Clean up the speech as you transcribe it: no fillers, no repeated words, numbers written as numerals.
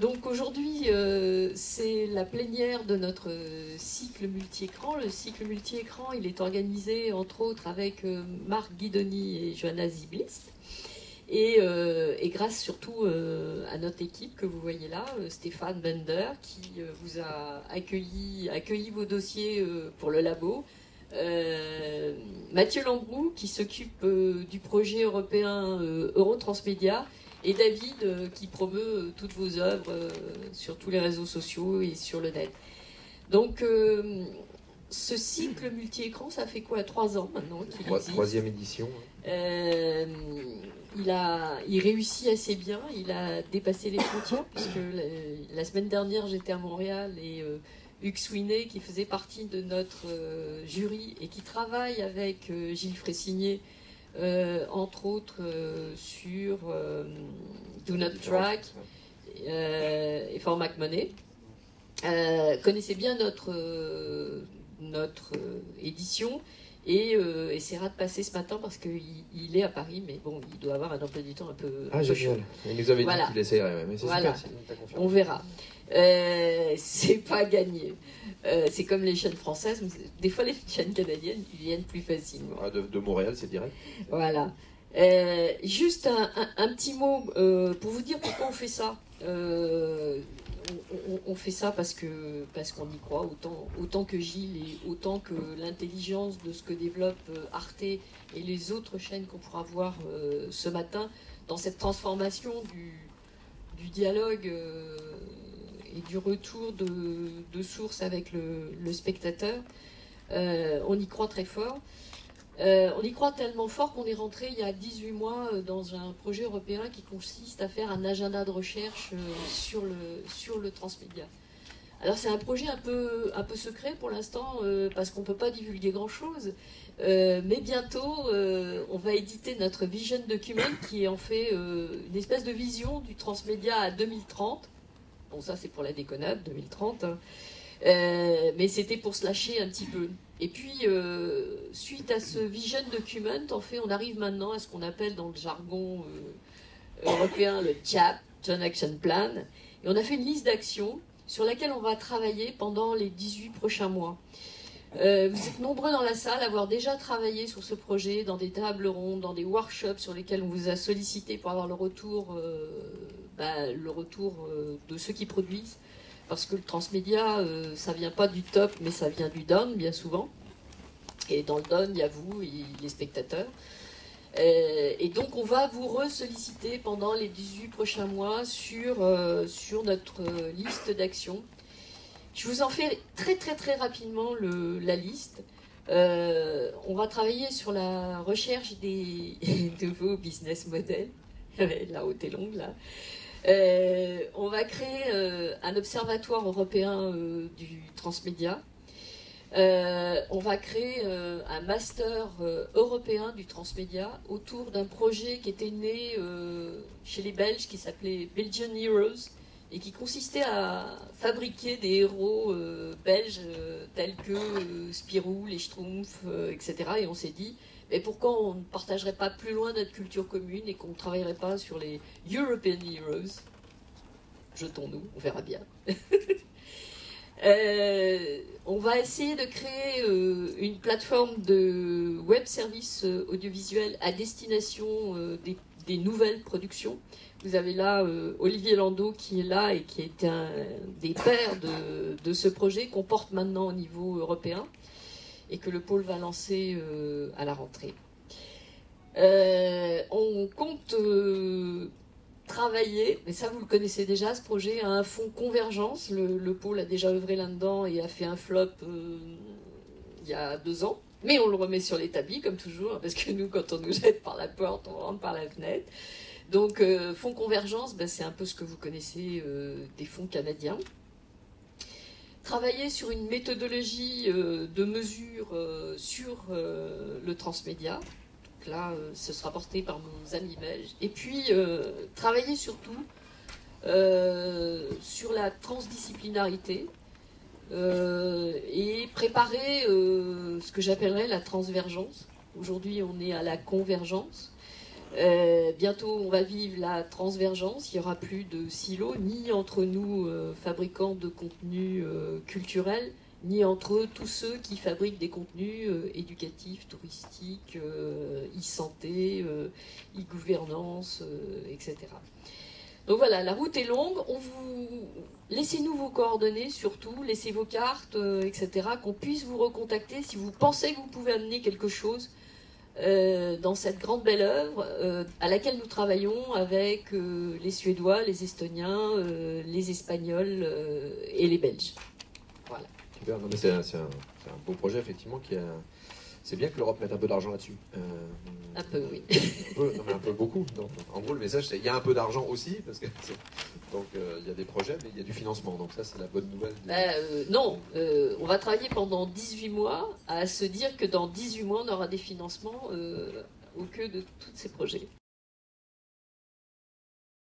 Donc aujourd'hui, c'est la plénière de notre cycle multi-écran. Le cycle multi-écran, il est organisé entre autres avec Marc Guidoni et Johanna Ziblist. Et grâce surtout à notre équipe que vous voyez là, Stéphane Bender, qui vous a accueilli vos dossiers pour le labo. Mathieu Lambrou, qui s'occupe du projet européen Eurotransmédia. Et David, qui promeut toutes vos œuvres sur tous les réseaux sociaux et sur le net. Donc, ce cycle multi-écran, ça fait quoi, 3 ans maintenant qu'il existe. Troisième édition. Il réussit assez bien, il a dépassé les frontières, puisque la semaine dernière, j'étais à Montréal et Hugues Sweeney, qui faisait partie de notre jury et qui travaille avec Gilles Fressigné, entre autres sur Do Not Track et For McMoney, connaissait bien notre édition et essaiera de passer ce matin parce qu'il est à Paris, mais bon, il doit avoir un emploi du temps un peu génial. Il nous avait dit qu'il essayerait, mais c'est super, on verra. C'est pas gagné. C'est comme les chaînes françaises, des fois les chaînes canadiennes viennent plus facilement. De Montréal, c'est direct. Voilà. Juste un petit mot pour vous dire pourquoi on fait ça. On fait ça parce qu'on y croit, autant que Gilles et autant que l'intelligence de ce que développe Arte et les autres chaînes qu'on pourra voir ce matin dans cette transformation du dialogue et du retour de source avec le spectateur. On y croit très fort. On y croit tellement fort qu'on est rentré il y a 18 mois dans un projet européen qui consiste à faire un agenda de recherche sur le transmédia. Alors c'est un projet un peu secret pour l'instant parce qu'on ne peut pas divulguer grand-chose, mais bientôt on va éditer notre Vision Document qui est en fait une espèce de vision du transmédia à 2030. Bon, ça c'est pour la déconnade, 2030, hein. Mais c'était pour se lâcher un petit peu. Et puis, suite à ce Vision Document, en fait, on arrive maintenant à ce qu'on appelle dans le jargon européen le JAP, Joint Action Plan. Et on a fait une liste d'actions sur laquelle on va travailler pendant les 18 prochains mois. Vous êtes nombreux dans la salle à avoir déjà travaillé sur ce projet, dans des tables rondes, dans des workshops sur lesquels on vous a sollicité pour avoir le retour de ceux qui produisent. Parce que le transmédia, ça vient pas du top, mais ça vient du down, bien souvent. Et dans le down, il y a vous, les spectateurs. Et donc, on va vous re-solliciter pendant les 18 prochains mois sur notre liste d'actions. Je vous en fais très, très, très rapidement la liste. On va travailler sur la recherche des nouveaux business models. La haute et longue, là. On va créer un observatoire européen du transmédia. On va créer un master européen du transmédia autour d'un projet qui était né chez les Belges qui s'appelait Belgian Heroes et qui consistait à fabriquer des héros belges tels que Spirou, les Schtroumpfs, etc. Et on s'est dit, mais pourquoi on ne partagerait pas plus loin notre culture commune et qu'on ne travaillerait pas sur les European Heroes? Jetons-nous, on verra bien. On va essayer de créer une plateforme de web services audiovisuels à destination des nouvelles productions. Vous avez là Olivier Landau qui est là et qui est un des pères de ce projet qu'on porte maintenant au niveau européen et que le pôle va lancer à la rentrée. On compte travailler, mais ça vous le connaissez déjà, ce projet, à un fonds convergence. Le pôle a déjà œuvré là-dedans et a fait un flop il y a 2 ans. Mais on le remet sur l'établi, comme toujours, parce que nous, quand on nous jette par la porte, on rentre par la fenêtre. Donc, fonds convergence, c'est un peu ce que vous connaissez des fonds canadiens. Travailler sur une méthodologie de mesure sur le transmédia. Donc là, ce sera porté par nos amis belges. Et puis, travailler surtout sur la transdisciplinarité et préparer ce que j'appellerais la transvergence. Aujourd'hui, on est à la convergence. Bientôt, on va vivre la transvergence. Il n'y aura plus de silos, ni entre nous, fabricants de contenus culturels, ni entre tous ceux qui fabriquent des contenus éducatifs, touristiques, e-santé, e-gouvernance, etc. Donc voilà, la route est longue. Laissez-nous vos coordonnées, surtout, laissez vos cartes, etc., qu'on puisse vous recontacter si vous pensez que vous pouvez amener quelque chose dans cette grande belle œuvre à laquelle nous travaillons avec les Suédois, les Estoniens, les Espagnols et les Belges. Voilà. Super, non, mais c'est un beau projet, effectivement, c'est bien que l'Europe mette un peu d'argent là-dessus. Un peu, oui. Un peu beaucoup. Donc, en gros, le message, c'est qu'il y a un peu d'argent aussi, parce que donc il y a des projets, mais il y a du financement. Donc ça, c'est la bonne nouvelle. Non, on va travailler pendant 18 mois à se dire que dans 18 mois, on aura des financements au cœur de tous ces projets.